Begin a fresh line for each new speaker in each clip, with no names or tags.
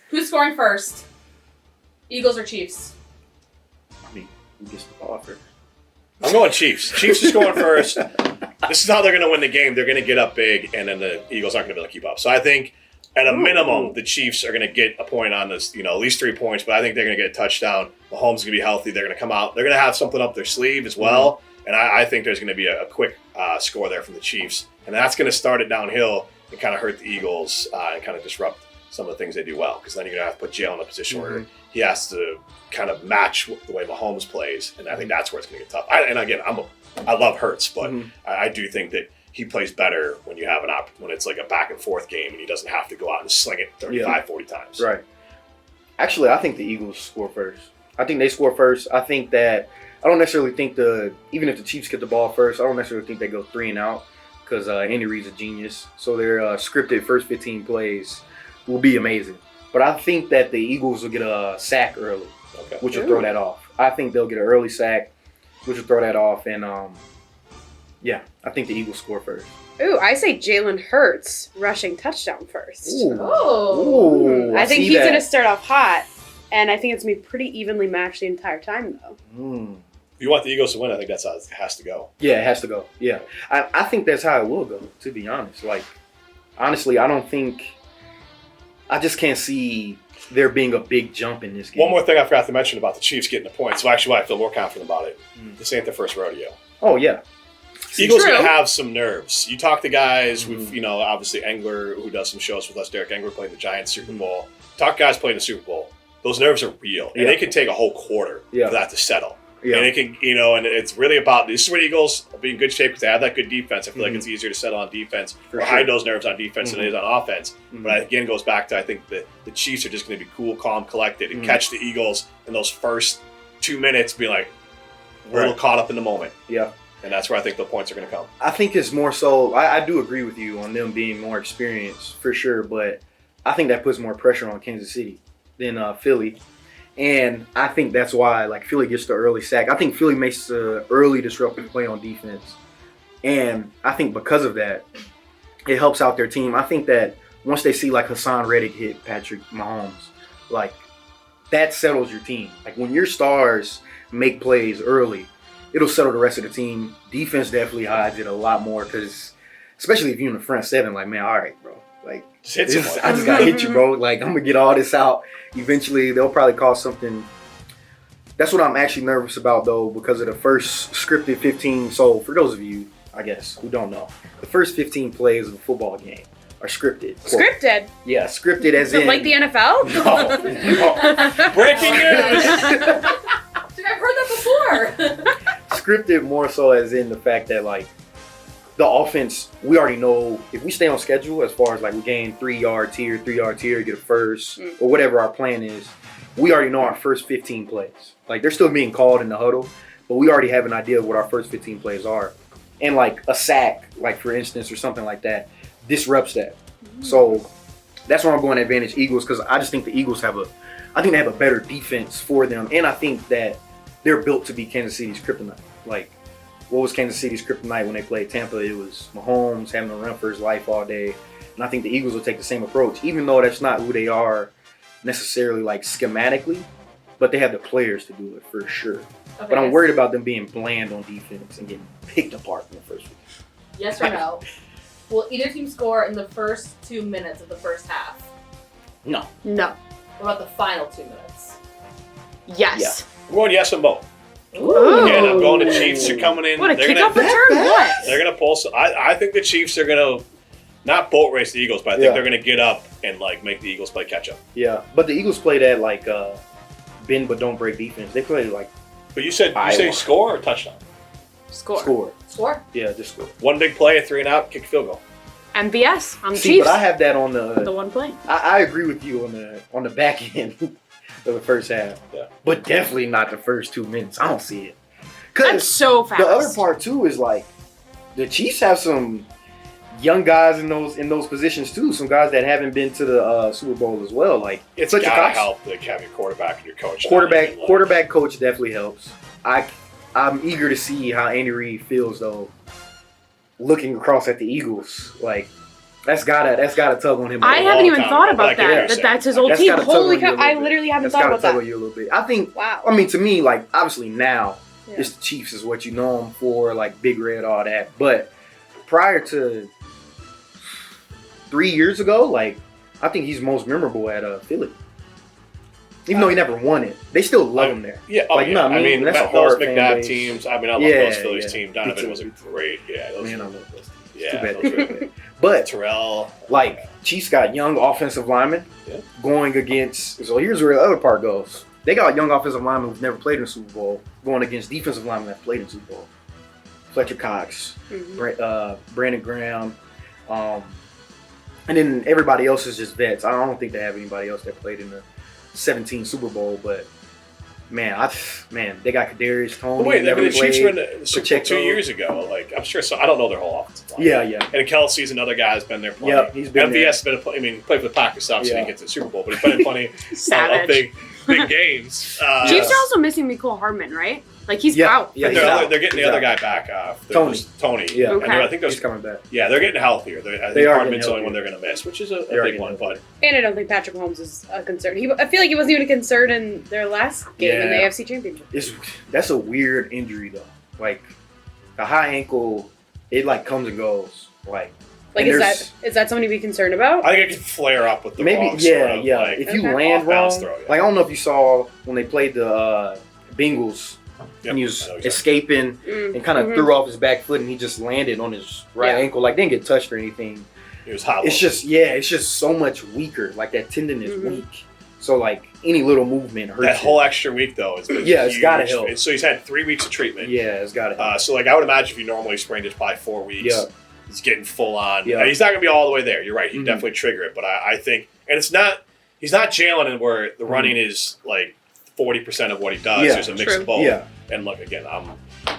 Who's scoring first? Eagles or Chiefs?
I mean, who gets the ball first?
I'm going Chiefs. Chiefs are scoring first. This is how they're going to win the game. They're going to get up big, and then the Eagles aren't going to be able to keep up. So I think, at a minimum, the Chiefs are going to get a point on this, at least 3 points, but I think they're going to get a touchdown. Mahomes is going to be healthy. They're going to come out. They're going to have something up their sleeve as well, and I think there's going to be a quick score there from the Chiefs, and that's going to start it downhill and kind of hurt the Eagles and kind of disrupt some of the things they do well, because then you're going to have to put Jalen in a position where he has to kind of match the way Mahomes plays, and I think that's where it's going to get tough. I love Hurts, but I do think that he plays better when you have when it's like a back and forth game and he doesn't have to go out and sling it 35, 40 times.
Right. Actually, I think the Eagles score first. I think they score first. I think that I don't necessarily think even if the Chiefs get the ball first, I don't necessarily think they go 3 and out, because Andy Reid's a genius. So their scripted first 15 plays will be amazing. But I think that the Eagles will get a sack early, which will throw that off. I think they'll get an early sack, which will throw that off. And, I think the Eagles score first.
Ooh, I say Jalen Hurts rushing touchdown first.
Ooh,
I think he's going to start off hot, and I think it's going to be pretty evenly matched the entire time, though.
If you want the Eagles to win, I think that's how it has to go.
Yeah, it has to go. Yeah. I think that's how it will go, to be honest. Like, honestly, I just can't see there being a big jump in this game.
One more thing I forgot to mention about the Chiefs getting the points. So actually, why I feel more confident about it. This ain't their first rodeo.
Oh, yeah.
Eagles are going to have some nerves. You talk to guys with, obviously Engler, who does some shows with us. Derek Engler playing the Giants Super Bowl. Talk to guys playing the Super Bowl. Those nerves are real. And they can take a whole quarter for that to settle. Yeah. And it can, and it's really about, this is where the Eagles will be in good shape because they have that good defense. I feel like it's easier to settle on defense or hide those nerves on defense than it is on offense. But again, it goes back to, I think the Chiefs are just going to be cool, calm, collected, and catch the Eagles in those first 2 minutes being like, we're a little caught up in the moment.
Yeah.
And that's where I think the points are going to come.
I think it's more so, I do agree with you on them being more experienced for sure, but I think that puts more pressure on Kansas City than Philly. And I think that's why, Philly gets the early sack. I think Philly makes the early disruptive play on defense. And I think because of that, it helps out their team. I think that once they see, Hassan Reddick hit Patrick Mahomes, that settles your team. When your stars make plays early, it'll settle the rest of the team. Defense definitely hides it a lot more because, especially if you're in the front seven, man, all right, bro. I just got to hit you, bro. I'm going to get all this out. Eventually, they'll probably call something. That's what I'm actually nervous about, though, because of the first scripted 15. So, for those of you, I guess, who don't know, the first 15 plays of a football game are scripted.
Scripted?
Yeah, scripted as in.
Like the NFL?
No.
Breaking news!
Dude, I've heard that before.
Scripted more so as in the fact that, the offense, we already know if we stay on schedule as far as we gain 3 yards here, get a first, or whatever our plan is, we already know our first 15 plays. They're still being called in the huddle, but we already have an idea of what our first 15 plays are. And a sack, for instance, or something like that, disrupts that. So that's where I'm going to advantage Eagles, because I just think the Eagles have they have a better defense for them, and I think that they're built to be Kansas City's kryptonite. What was Kansas City's kryptonite when they played Tampa? It was Mahomes having to run for his life all day. And I think the Eagles will take the same approach, even though that's not who they are necessarily schematically, but they have the players to do it for sure. Okay, but I'm worried about them being bland on defense and getting picked apart in the first week.
Yes or no? Will either team score in the first 2 minutes of the first half?
No.
No.
What about the final 2 minutes?
Yes.
Yeah. I'm going yes on both.
Ooh.
Again, I'm going to Chiefs. Are coming in.
What, a kickoff return? What?
They're going to pull some. I think the Chiefs are going to not boat race the Eagles, but I think they're going to get up and make the Eagles play catch up.
Yeah, but the Eagles play that bend but don't break defense. They play
But you say score or touchdown?
Score.
Yeah, just score.
One big play, a 3 and out, kick a field goal.
MVS on the
See,
Chiefs.
but I have that on the
one play.
I agree with you on the back end of the first half.
Yeah.
But definitely not the first 2 minutes. I don't see it.
That's so fast.
The other part too is the Chiefs have some young guys in those positions too. Some guys that haven't been to the Super Bowl as well.
It's gotta help to have your quarterback and your coach.
Quarterback coach definitely helps. I'm eager to see how Andy Reid feels though, looking across at the Eagles. That's gotta tug on him.
I haven't even thought about
like
that. That's his old
That's
team.
gotta tug
Holy
on you a
cow! I
little bit.
literally haven't
That's
thought
gotta
about
tug
that.
on you a little bit. I think.
Wow.
I mean, to me, like obviously now,
Yeah.
it's the Chiefs is what you know them for, like Big Red, all that. But prior to 3 years ago, like I think he's most memorable at Philly. Even though he never won it, they still love him there.
Yeah,
Like,
yeah.
no,
I mean,
that's a
those
hard fan
McNabb
base.
teams. I mean, I love
Yeah,
those Phillies
yeah.
team.
Me
Donovan
too.
was a great. Yeah, those,
Man, I love those teams.
yeah.
Too bad
those
they
were-
couldn't win. But
Terrell.
like Chiefs got young offensive linemen
Yeah.
going against. So here's where the other part goes. They got young offensive linemen who've never played in the Super Bowl going against defensive linemen that played in the Super Bowl. Fletcher Cox,
Mhm.
Brandon Graham, and then everybody else is just vets. I don't think they have anybody else that played in the 17 Super Bowl, but man, they got Kadarius Toney.
Wait, I
never
mean, the Chiefs
played.
were in the Super Bowl 2
Pacheco.
years ago. Like, I'm sure. So I don't know their whole offensive line.
Yeah.
And Kelsey's another guy who's been there plenty.
Yeah, he's been
MVS has been. I mean, played for the Packers, so obviously
Yeah.
didn't get to the Super Bowl, but he's been in plenty of
Savage.
big games.
Chiefs are also missing Mecole Hardman, right? Like he's
Yeah,
out.
yeah,
for
he's
the-
out.
They're getting the
He's
other
out.
guy back.
Tony.
Tony.
Yeah.
Okay.
And I think those.
He's coming back.
Yeah, they're getting healthier. I
They
think
are getting
Hardman's the only
healthier.
one they're going to miss, which is a
They are
big
getting
one. But
And I don't think Patrick Mahomes is a concern. I feel like he wasn't even a concern in their last game in the
Yeah.
AFC Championship.
That's a weird injury though. Like a high ankle, it like comes and goes. Like
Like,
and
is that something to be concerned about?
I think it can flare up with the
maybe
wrong sort of,
yeah.
like,
If you
Okay.
land wrong,
off-balance throw, yeah.
like I don't know if you saw when they played the Bengals.
Yep,
And he
I
was
know exactly.
escaping and kind of
Mhm.
threw off his back foot, and he just landed on his right
Yeah.
ankle. Like didn't get touched or anything.
It was hollow.
It's just so much weaker. Like that tendon is
Mhm.
weak. So like any little movement hurts.
that
it.
whole extra week though is
Yeah, it's gotta help.
So he's had 3 weeks of treatment.
Yeah, it's got it.
So like I would imagine if you normally sprained it, probably 4 weeks.
Yeah.
He's getting full on.
Yeah.
He's not going to be all the way there. You're right. He'd
Mhm.
definitely trigger it. But I think, and it's not. He's not Jalen, in where the running is like 40% of what he does.
Yeah,
There's a mix
true.
of both.
Yeah.
And look, again, I'm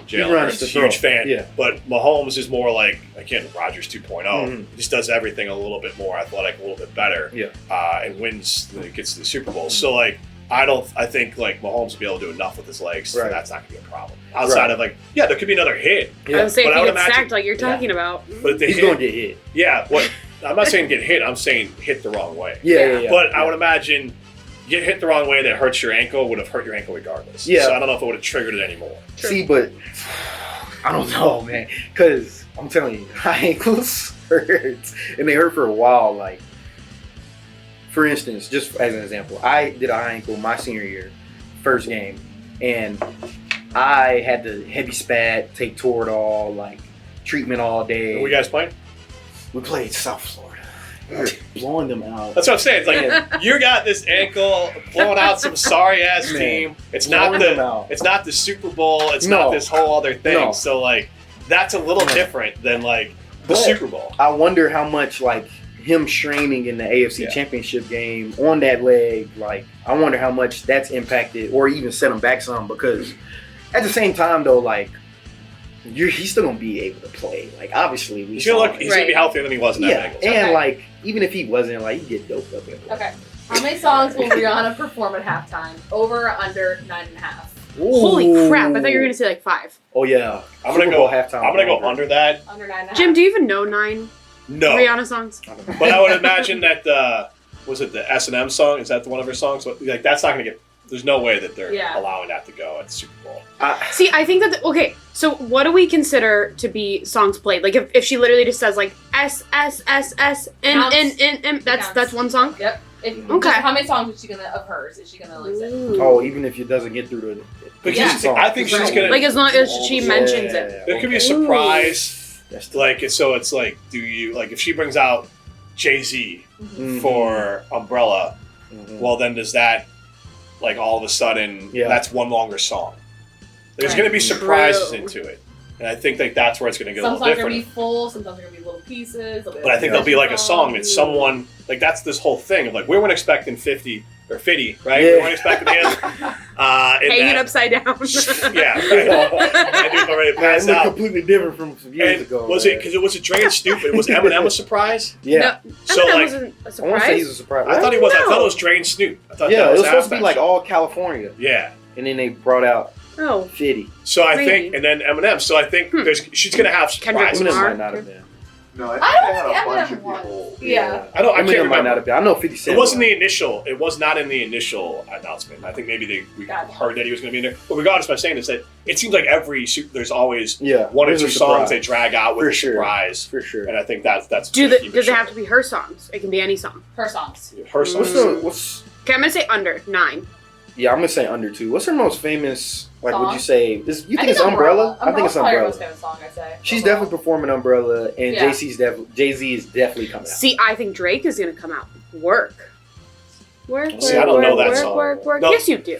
He
Jalen
runs
Hurts,
the
huge
throw.
fan.
Yeah.
But Mahomes is more like, again, Rodgers 2.0.
Mhm.
He just does everything a little bit more athletic, a little bit better.
Yeah.
And wins when he gets to the Super Bowl. So like, I think like Mahomes will be able to do enough with his legs.
Right.
And that's not going to be a problem. Outside of like, yeah, there could be another hit.
Yeah.
I would say
But
if
I
he
would
gets
imagine-
sacked like you're talking about.
But if they
He's
hit,
gonna get hit.
yeah, what I'm not saying get hit. I'm saying hit the wrong way.
Yeah.
But I would imagine get hit the wrong way that hurts your ankle would have hurt your ankle regardless.
Yeah.
So I don't know if it would have triggered it anymore.
See, but I don't know, man. Because I'm telling you, high ankles hurt, and they hurt for a while. Like, for instance, just as an example, I did a high ankle my senior year, first game, and I had the heavy spat, take Toradol, like treatment all day.
Were you guys playing?
We played South Florida. We were blowing them out.
That's what I'm saying. It's like you got this ankle blowing out some sorry ass
Man,
team. It's not
blowing them out.
it's not the Super Bowl. It's
No.
not this whole other thing.
No.
So like that's a little
No.
different than like the
But
Super Bowl.
I wonder how much like him straining in the AFC
Yeah.
Championship game on that leg, like I wonder how much that's impacted or even set him back some, because at the same time though, like he's still gonna be able to play. Like obviously
He's gonna be
Right.
healthier than he was in that
yeah,
Bengals.
and
Okay.
like even if he wasn't, like he'd get doped up.
Okay. How many songs will Rihanna perform at halftime? Over or under 9.5?
Holy crap! I thought you were gonna say like 5.
Oh yeah,
I'm gonna
Super
go
Bowl halftime.
I'm gonna go under that.
Under 9.5.
Jim, do you even know 9
No.
Rihanna songs?
But I would imagine that was it the S&M song? Is that one of her songs? Like that's not going to get. There's no way that they're
Yeah.
allowing that to go at the Super Bowl.
See, I think that okay. So, what do we consider to be songs played? Like, if she literally just says like S S S S N N N M,
Counts.
that's one song.
Yep.
Okay.
How many songs is she gonna of hers? Is she gonna like say?
Oh, even if it doesn't get through the
Because
Yeah.
I think she's going
Like
to.
as long as she mentions
Yeah,
it.
There could be a
okay.
surprise.
That's the,
Like so, it's like, do you like if she brings out Jay-Z
Mhm.
for Umbrella?
Mhm.
Well, then does that like all of a sudden
Yeah.
that's one longer song? There's
Right.
going to be surprises
True.
into it, and I think like that's where it's going to get a
Some
little
songs are gonna
different.
be full. Some songs are gonna be little pieces.
But I think there'll be like a song that someone like that's this whole thing of like we weren't expecting 50 or 50, right?
Yeah.
We weren't expecting him.
Hanging upside down.
Yeah, right. That dude's already
Man, it
passed
looked
out.
completely different from some years
And
ago.
was
man.
it because it was a Drain Stupid? Was Eminem a surprise?
Yeah,
So,
Eminem
like,
wasn't a
I want to say he's
surprise.
a surprise.
I thought he was. I
No.
thought it was Drain Snoop. I thought
Yeah,
that
it
was
was supposed to be
halftime
like
show.
all California,
Yeah.
and then they brought out
Oh,
50.
So I
Maybe.
think, and then Eminem. So I think she's gonna have
Kendrick
surprises.
Eminem
Lamar.
might not have been.
No, I
I
think
don't
they had a
think
bunch
Eminem
of
won.
people.
Yeah.
I don't. I can't
Eminem might
remember.
not have been. I know 50 Cent.
It wasn't
won.
the initial. It was not in the initial announcement. I think maybe we
Gotcha.
heard that he was going to be in there. But regardless, by saying is that it seems like there's always
Yeah,
one or
there's
two
a
songs
surprise.
they drag out with
For
a
sure.
surprise,
For sure.
and I think that's
Does
gonna keep
it
short.
have to be her songs? It can be any song.
Her songs.
her songs?
What's
Okay, I'm gonna say under 9.
Yeah, I'm gonna say under 2. What's her most famous? Like, would you
Song?
say? You think it's Umbrella? I think it's
probably her
Umbrella.
most famous song, I'd say.
She's
Overall.
definitely performing Umbrella, and
Yeah.
Jay Z is definitely coming out.
See, I think Drake is gonna come out. Work.
See, I don't know that
work,
song.
work.
No.
Yes, you do.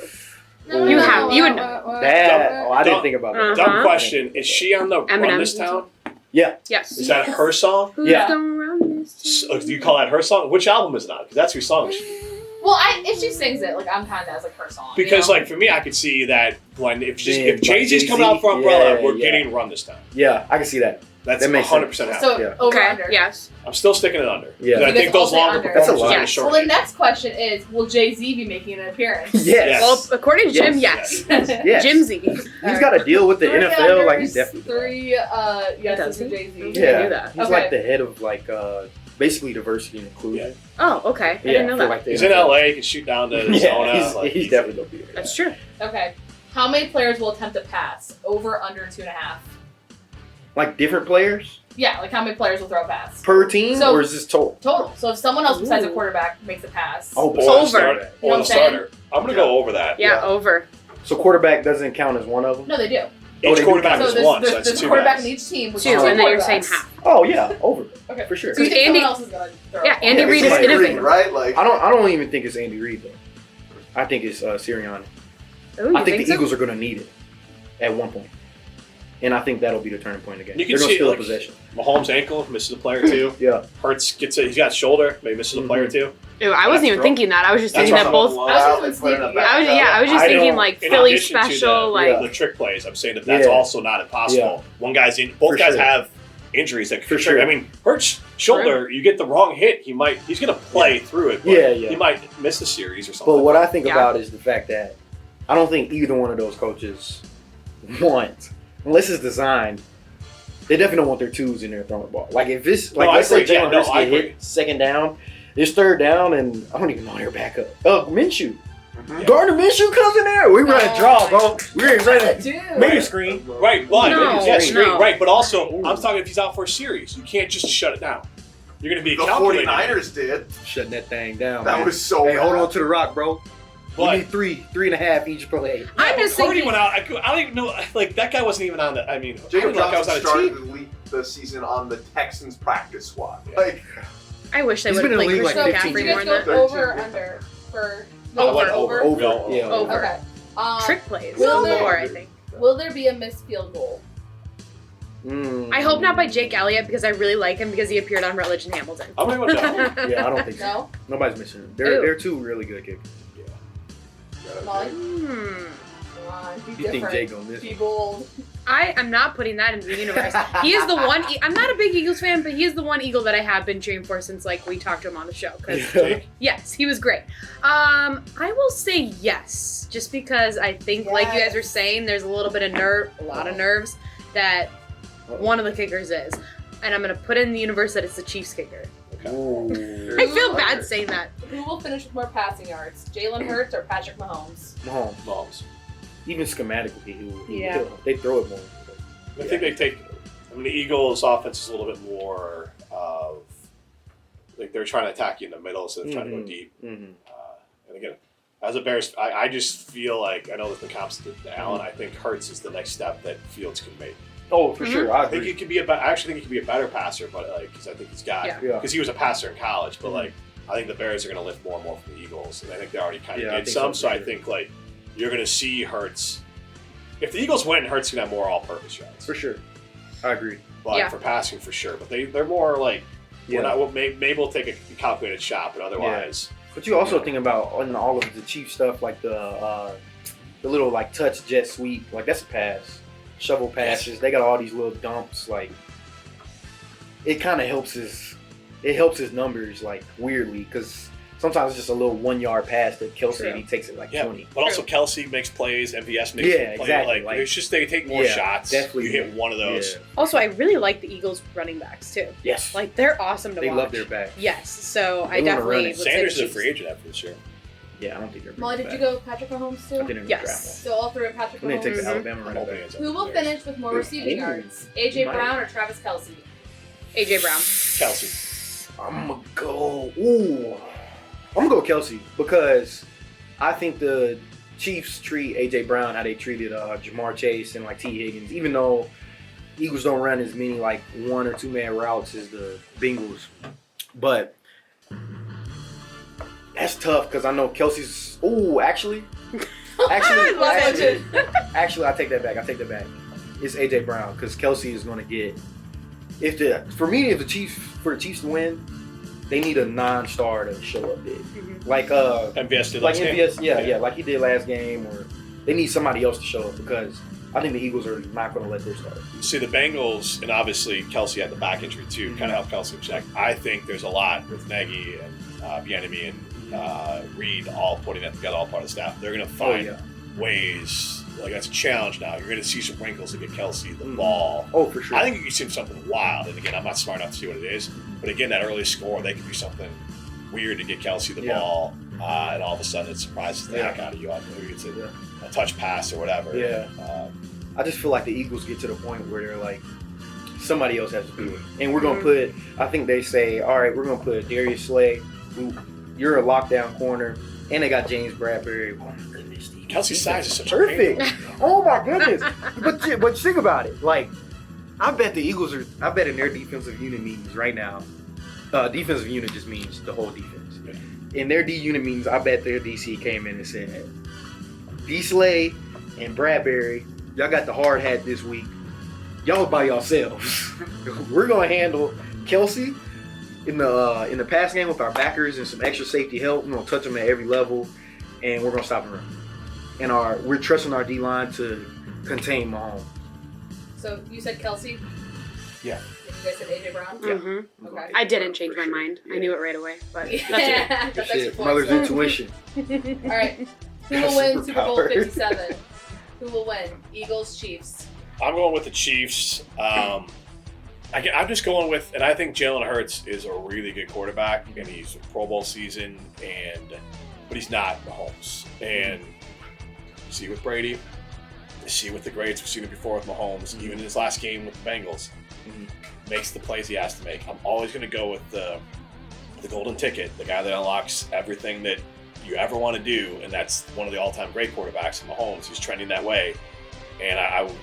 No,
You
no,
have-
no,
you would
no,
know.
no, no,
That.
no,
Oh, I didn't
no.
think about that.
Uh-huh.
Dumb question: is she on the Run
Eminem.
This Town?
Yeah.
Yes.
Is that her song?
Who's
Yeah.
going around this
So, do you call that her song? Which album is it on? Because that's her song.
Well, if she sings it, like I'm kind of as like her song.
Because
you know?
like for me, I could see that when if
Then,
Jay Z's
like
coming out for
Jay-Z,
Umbrella,
yeah,
we're
yeah.
getting Run This Town.
Yeah, I can see that.
That's
That makes
100%
sense.
happening.
So
Yeah.
over
Okay.
under.
Yes.
I'm still sticking it under.
Yeah.
'Cause I
You
think
guys
those
all say
longer
under.
That's a
performances
lot.
are
Yes.
short.
Well, the next question is, will Jay-Z be making an appearance?
Yes.
Well, according to Jim,
Yes.
yes.
Yes.
Jimsy.
He's got to deal with the
Three
NFL. Like, he's
unders,
definitely.
3 yeses
Does
for
he?
Jay-Z.
Okay.
Yeah.
I knew that.
He's
Okay.
like the head of like basically diversity and inclusion.
Oh, okay. I
Yeah,
didn't know
for,
that.
like, the
He's in
NFL.
LA. He can shoot down to Arizona.
Yeah,
like,
he's definitely gonna be there.
That's true.
Okay. How many players will attempt to pass? Over, under 2.5.
Like different players
Yeah, like how many players will throw a pass?
per team,
So-
or is this total?
Total. So if someone else besides a
Ooh.
quarterback makes a pass.
Oh,
Or
but
the
Over.
starter.
You know
Or
what
the
I'm saying?
starter. I'm gonna go over that.
Yeah,
Yeah.
over.
So quarterback doesn't count as one of them.
No, they do.
Oh,
Each
they do
quarterback
count.
So
is one, so
there's
that's
a
two
quarterback
guys.
in each team. Which
Two,
is
and then you're saying
quarterbacks.
half.
Oh yeah, over
Okay.
for sure.
So you think
Andy-
someone else is gonna throw?
Yeah,
a
Andy
ball?
Reid
it's
is
like
innovative.
Reid, right? Like
I don't even think it's Andy Reid though. I think it's Sirianni.
Ooh,
I
you
think the
so?
Eagles are going to need it at one point, and I think that'll be the turning point again.
You can
They're going to
see,
steal
like-
a possession.
Mahomes' ankle misses a player too.
Yeah,
Hurts he's got shoulder, maybe misses a player
Mhm.
too.
Ooh, I wasn't even
That's
thinking that. I was just
That's
thinking that
what
both.
blow
I was
out,
just
they put in a
thinking-
I was
backup.
just
I
thinking
don't-
like
in
Philly
addition to
special,
the,
like
the trick plays. I'm saying that's
Yeah.
also not impossible. One guy's in. Both
For
guys
sure.
have injuries that
For
could trigger.
sure.
I mean, Hurts shoulder. You get the wrong hit, he's going to play through it. But
Yeah, yeah.
He might miss the series or something.
but what I think
Yeah.
about is the fact that I don't think either one of those coaches want, unless it's designed. They definitely don't want their twos in there throwing the ball. Like if it's like
No, I
let's say
agree. Yeah,
Jalen
no,
Hurts
I
get
agree.
hit second down, it's third down, and I don't even know their backup. Minshew.
Mhm.
Gardner Minshew comes in there. We run a draw, bro. We ain't ready.
Dude.
Maybe a screen.
Right, but
No,
yeah, screen,
no.
right. But also,
Ooh.
I'm talking if he's out for a series, you can't just shut it down. You're going to be
The
calculating.
49ers did.
Shutting that thing down.
That
man.
was so
Hey, hold
bad.
on to the rock, bro. We
But
need three and a half each play.
I'm
but
just
Purdy
thinking.
went out. I don't even know. Like that guy wasn't even on the. I mean, I
Jacob
didn't know that guy was
Johnson
on a
started
team.
the season on the Texans practice squad.
Yeah.
Like,
I wish they
He's
would have
been in the
played
league
Christian
like
So,
15
do
McCaffrey
you
more
guys
than
go
that.
that.
over or under for
No, I went
over?
over.
Yeah,
Over.
over.
Okay.
Trick plays.
Will
More,
there-
I think.
Will there be a missed field goal?
I hope not by Jake Elliott because I really like him because he appeared on Rutledge and Hamilton.
I'm going to go down.
Yeah, I don't think so.
No.
Nobody's missing them.
Ooh.
They're two really good kickers.
Molly?
Hmm.
Come on. Be
You think
different.
Jay gonna miss
Be
them?
bold.
I am not putting that into the universe. He is the one. I'm not a big Eagles fan, but he is the one Eagle that I have been cheering for since like we talked to him on the show. 'Cause
Jake.
yes, he was great. I will say yes, just because I think, like you guys were saying, there's a little bit of a lot of nerves that one of the kickers is, and I'm gonna put in the universe that it's the Chiefs kicker.
Ooh.
I feel bad saying that.
Who will finish with more passing yards? Jalen Hurts or Patrick Mahomes?
Mahomes.
Mahomes.
Even schematically, he
Yeah.
will. They throw it more.
I think they take. I mean, the Eagles' offense is a little bit more of like they're trying to attack you in the middle, so they're trying to go deep.
Mm-hmm.
And again, as a Bears, I just feel like I know that the comps to Allen. I think Hurts is the next step that Fields can make.
Oh, for
Mhm.
sure. I
I think
agree.
he could be I actually think he could be a better passer, but like because I think he's got
Yeah.
Yeah.
because he was a passer in college, but
Mhm.
like I think the Bears are going to lift more and more from the Eagles, and I think they already kind of
Yeah, I
did
think
some.
so,
So I
too.
think like you're going to see Hurts. If the Eagles win, Hurts can have more all-purpose yards.
For sure. I agree.
But
Yeah.
for passing, for sure. But they're more like
Yeah.
we're not. Well, maybe we'll take a calculated shot, but otherwise,
But you also think about on all of the Chief stuff, like the little like touch jet sweep, like that's a pass. Shovel passes. They got all these little dumps. Like it kind of helps his numbers like weirdly because sometimes it's just a little 1 yard pass that Kelsey
True.
and he takes it like
Yeah,
20.
but also Kelsey makes plays, MVS makes
Yeah,
plays.
exactly.
Like, it's just they take more
Yeah,
shots.
definitely.
You hit one of those.
Yeah.
Also, I really like the Eagles running backs too.
Yes.
Like they're awesome to
They
watch.
love their back.
Yes, so I
They wanna
definitely
run it.
would say
Sanders
the
is a
Chiefs.
free agent after this year.
Yeah, I don't think they're
Molly, did
bringing
you
back.
go Patrick Mahomes
I think
too?
they're gonna
Yes.
draft
So all three are Patrick
one. I'm gonna take the
Mahomes.
Alabama
I'm
running
hoping
back.
it's
Who will
theirs.
finish with more receiving
Ooh.
yards? AJ
Might.
Brown or Travis Kelsey?
AJ Brown.
Kelsey.
I'm gonna go. Ooh, I'm gonna go Kelsey because I think the Chiefs treat AJ Brown how they treated Jamar Chase and like T Higgins, even though Eagles don't run as many like 1 or 2 man routes as the Bengals, but that's tough because I know Kelsey's. Ooh, actually,
I love
it.
actually, I take that back. It's AJ Brown because Kelsey is going to get. If the Chiefs to win, they need a non-star to show up big, like
MVS did last game.
MVS, yeah, like he did last game, or they need somebody else to show up because I think the Eagles are not going to let their start.
See, the Bengals, and obviously Kelsey had the back injury too, kind of helped Kelsey in check. I think there's a lot with Nagy and Bieniemy and Reed all putting that together, all part of the staff. They're going to find ways. Like, that's a challenge now. You're going to see some wrinkles to get Kelsey the ball.
Oh, for sure.
I think you can see something wild. And again, I'm not smart enough to see what it is. But again, that early score, they could do something weird to get Kelsey the ball. And all of a sudden it surprises the heck out of you. Maybe it's a touch pass or whatever.
Yeah. I just feel like the Eagles get to the point where they're like, somebody else has to do it. And we're going to put, I think they say, all right, we're going to put Darius Slay, you're a lockdown corner, and they got James Bradbury. Oh, my goodness.
Kelsey's size is such
perfect.
a pain.
Oh, my goodness. But think about it. Like, I bet the Eagles I bet in their defensive unit meetings right now, defensive unit just means the whole defense.
Yeah.
In their D unit meetings, I bet their DC came in and said, D Slay and Bradbury, y'all got the hard hat this week. Y'all by yourselves. We're gonna handle Kelsey in the pass game with our backers and some extra safety help. We're gonna touch them at every level, and we're gonna stop the run. And we're trusting our D line to contain Mahomes.
So you said Kelsey?
Yeah.
You guys said AJ Brown?
Mm-hmm.
Okay.
I didn't change my
For sure.
mind. I
Yeah.
knew it right away, but that's
Yeah, that's extra
Shit,
points.
mother's intuition.
All right. Who will win Super Bowl
Superpower.
57? Who will win? Eagles, Chiefs.
I'm going with the Chiefs. I'm just going with, and I think Jalen Hurts is a really good quarterback, and he's a Pro Bowl season, but he's not Mahomes. And you see with Brady, you see with the greats, we've seen it before with Mahomes, even in his last game with the Bengals, makes the plays he has to make. I'm always going to go with the golden ticket, the guy that unlocks everything that you ever want to do, and that's one of the all-time great quarterbacks, Mahomes. He's trending that way. And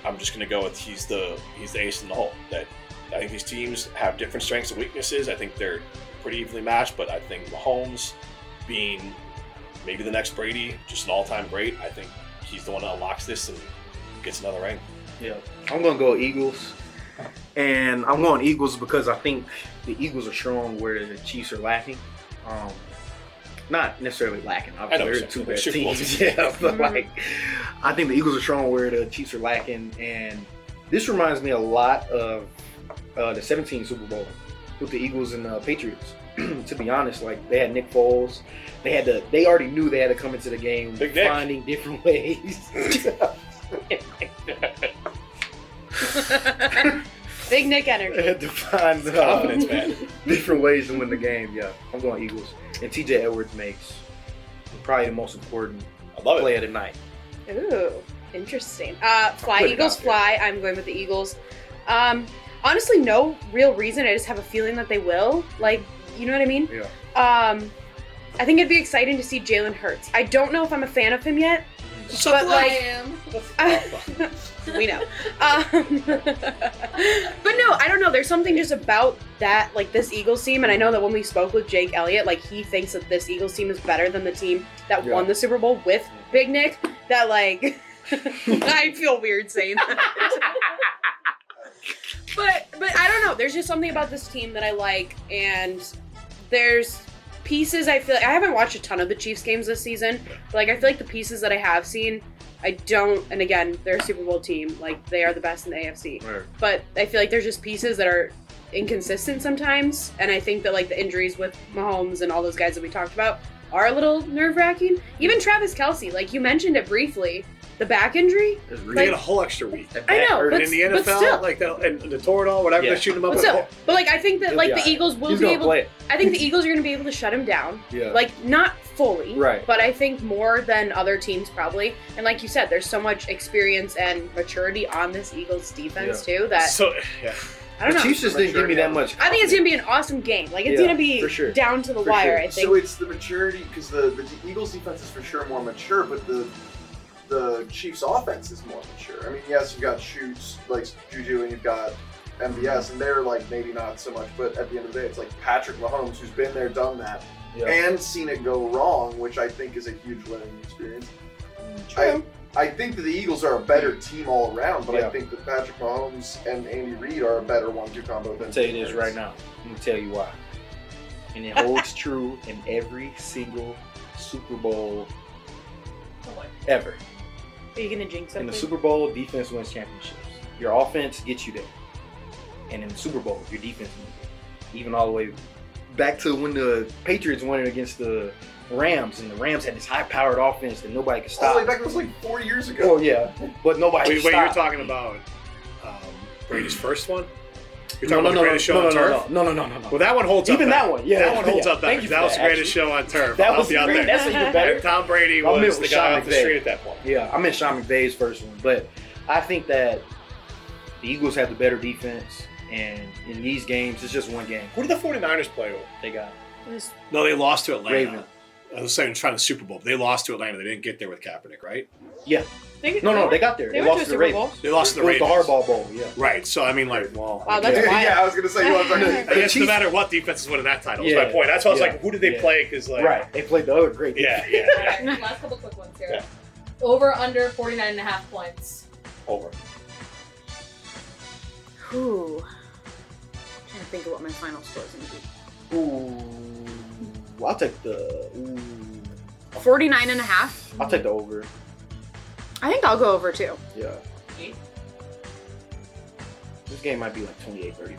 I'm just going to go with he's the ace in the hole. That I think these teams have different strengths and weaknesses. I think they're pretty evenly matched, but I think Mahomes, being maybe the next Brady, just an all-time great, I think he's the one that unlocks this and gets another ring.
Yeah, I'm gonna go Eagles, and I'm going Eagles because I think the Eagles are strong where the Chiefs are lacking. Not necessarily lacking. Obviously, they're the two best
Super Bowl
teams.
teams.
Yeah, but like, I think the Eagles are strong where the Chiefs are lacking, and this reminds me a lot of the 17 Super Bowl with the Eagles and the Patriots. To be honest, like they had Nick Foles, they already knew they had to come into the game
Big Nick.
finding different ways.
Big Nick
They
energy.
had to find
Confidence, man.
different ways to win the game. Yeah, I'm going Eagles. And TJ Edwards makes probably the most important
I love
play
it.
of the night.
Ooh, interesting. Fly,
Put it
Eagles
out there.
fly. I'm going with the Eagles. Honestly, no real reason. I just have a feeling that they will. Like, you know what I mean?
Yeah.
I think it'd be exciting to see Jalen Hurts. I don't know if I'm a fan of him yet, but
I
like,
am.
we know. But no, I don't know. There's something just about that, like this Eagles team, and I know that when we spoke with Jake Elliott, like he thinks that this Eagles team is better than the team that won the Super Bowl with Big Nick. That like, I feel weird saying that. But I don't know. There's just something about this team that I like, and there's pieces I feel like I haven't watched a ton of the Chiefs games this season. But like I feel like the pieces that I have seen, I don't. And again, they're a Super Bowl team. Like they are the best in the AFC.
Right.
But I feel like there's just pieces that are inconsistent sometimes, and I think that like the injuries with Mahomes and all those guys that we talked about are a little nerve-wracking. Even Travis Kelce, like you mentioned it briefly, the back injury.
It's
They
really
get a whole extra week.
I know,
hurt
but,
And in the
but
NFL,
still.
like that, and the Toradol, whatever,
Yeah.
they're shooting him up.
But,
with
still, but like I think that
He'll
like
be
the
all right.
Eagles will
He's
be
gonna
able.
play.
I think the Eagles are going to be able to shut him down.
Yeah.
Like not fully,
Right.
but I think more than other teams probably. And like you said, there's so much experience and maturity on this Eagles defense too that
So, yeah.
I don't
The
know.
Chiefs just didn't give me that much.
I think it's going to be an awesome game. Like it's
Yeah,
going to be
for sure.
down to the
For
wire.
sure.
I think.
So it's the maturity because the Eagles defense is for sure more mature, but the Chiefs offense is more mature. I mean, yes, you've got shoots like Juju and you've got MVS, and they're like maybe not so much, but at the end of the day, it's like Patrick Mahomes who's been there, done that,
Yeah.
and seen it go wrong, which I think is a huge learning experience.
True.
I think that the Eagles are a better team all around, but
Yeah.
I think that Patrick Mahomes and Andy Reid are a better 1-2 combo than
I'll tell you this right now. I'm gonna tell you why. And it holds true in every single Super Bowl ever.
Are you going to jinx
In the
something?
Super Bowl, defense wins championships. Your offense gets you there. And in the Super Bowl, your defense wins. Even all the way back to when the Patriots won it against the Rams, and the Rams had this high-powered offense that nobody could
All
stop.
the way back, it was like 4 years ago.
Oh yeah, but nobody
Wait,
could
you're
stop.
talking about Brady's first one? You're
No,
talking
no,
about
no,
the greatest show
no,
on
no,
turf?
no.
Well, that one holds up.
Even
better.
that one, yeah.
That one holds
yeah.
up better.
Thank you
That
for
was the
that,
greatest show on turf.
That
I'll
was
be out
great.
there.
That's even better.
And Tom Brady
I meant
was the
with
guy
Sean
off the
McVay.
street at that point.
Yeah, I meant Sean McVay's first one, but I think that the Eagles have the better defense, and in these games, it's just one game.
Who did the 49ers play with?
They got
No, they lost to Atlanta.
Ravens.
I was saying trying the Super Bowl. They lost to Atlanta. They didn't get there with Kaepernick, right?
no, they got there.
They
They
went
lost
to
to
a
the
Super Bowl.
Ravens.
They lost to
It
the
was the
Ravens.
Hardball Bowl, yeah.
Right. So I mean, like, well,
Wow, that's
yeah.
wild.
Yeah, I was gonna say you want to talk
I
The
guess no
Chiefs-
matter what defense is winning that title.
Yeah,
Is my point. That's why I was
yeah,
like, who did they
yeah.
play? Because like,
Right, they played the other great.
Yeah,
defense.
yeah, yeah.
Alright, last couple quick ones here.
Yeah.
Over under 49.5 points.
Over.
Ooh. I'm trying to think of what my final score is going to be.
Ooh, I'll take the. Ooh,
49 and a half.
I'll take the over.
I think I'll go over too.
Yeah. This game might be like 28-35.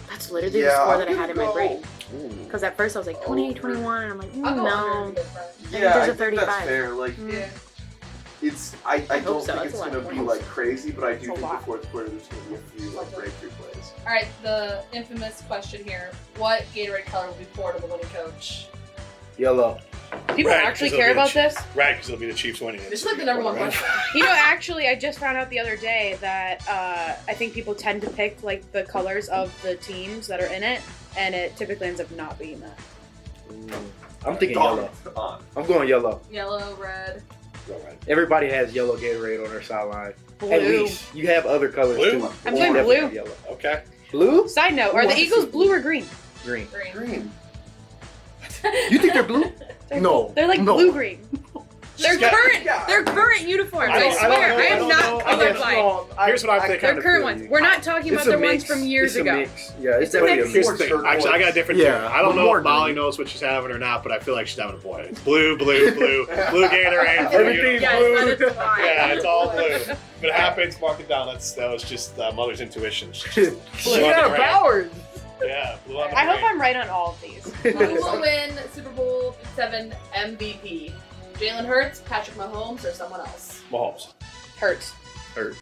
That's literally
Yeah,
the score
I'm
that I had in my
gonna
brain.
Ooh.
Because at first I was like 28, 21, and I'm like,
I'll go under
no.
and be good friends.
think
Yeah,
there's a
I think
35.
that's fair. Like,
Yeah.
it's I
hope
don't
so.
think
That's
it's
a lot
gonna
of
be
points.
like crazy, but I do
That's a
think the
lot.
fourth quarter there's gonna be a few like breakthrough plays.
Alright, the infamous question here. What Gatorade color will be poured on the winning coach?
Yellow.
People
Right,
actually
'cause
care
it'll be
about
the
this?
Right, because it'll be the Chiefs winning.
This is like the number one
Right?
question.
You know, actually, I just found out the other day that I think people tend to pick like the colors of the teams that are in it, and it typically ends up not being that.
Ooh. I'm thinking yellow.
On.
I'm going yellow.
Yellow, red.
Go right.
Everybody has yellow Gatorade on their sideline.
Blue.
At least you have other colors
Blue?
too.
I'm
You
going
definitely
blue.
have Yellow.
Okay.
Blue?
Side note: Are
Ooh,
the
I can
Eagles
see
blue or green?
Green.
Green.
Green.
You think they're blue? No.
They're like
No.
blue green. They're
She's got-
current.
Yeah.
They're current uniforms.
I
I,
don't- I don't
swear,
know,
I
I
am
don't
not
know.
colorblind.
Here's what I'm thinking.
They're current ones. We're not talking about the ones from years ago.
Mix. Yeah, it's
It's a
definitely a
mix.
Here's
mix.
the thing. Actually, I got a different
Yeah,
theory. I don't know
more
if Molly
green.
knows what she's having or not, but I feel like she's having a point. It's blue, blue, blue, blue Gatorade. blue
Everything's
uniform.
Yes,
blue.
that is why.
Yeah, it's all blue. If it happens, mark it down. That was just mother's intuition.
She
Blue on
got
the
a
brain.
powers.
Yeah, blue on the
I hope
brain.
I'm right on all of these.
Who will win Super Bowl 7 MVP? Jalen Hurts, Patrick Mahomes, or someone else?
Mahomes.
Hurts.
Hurts.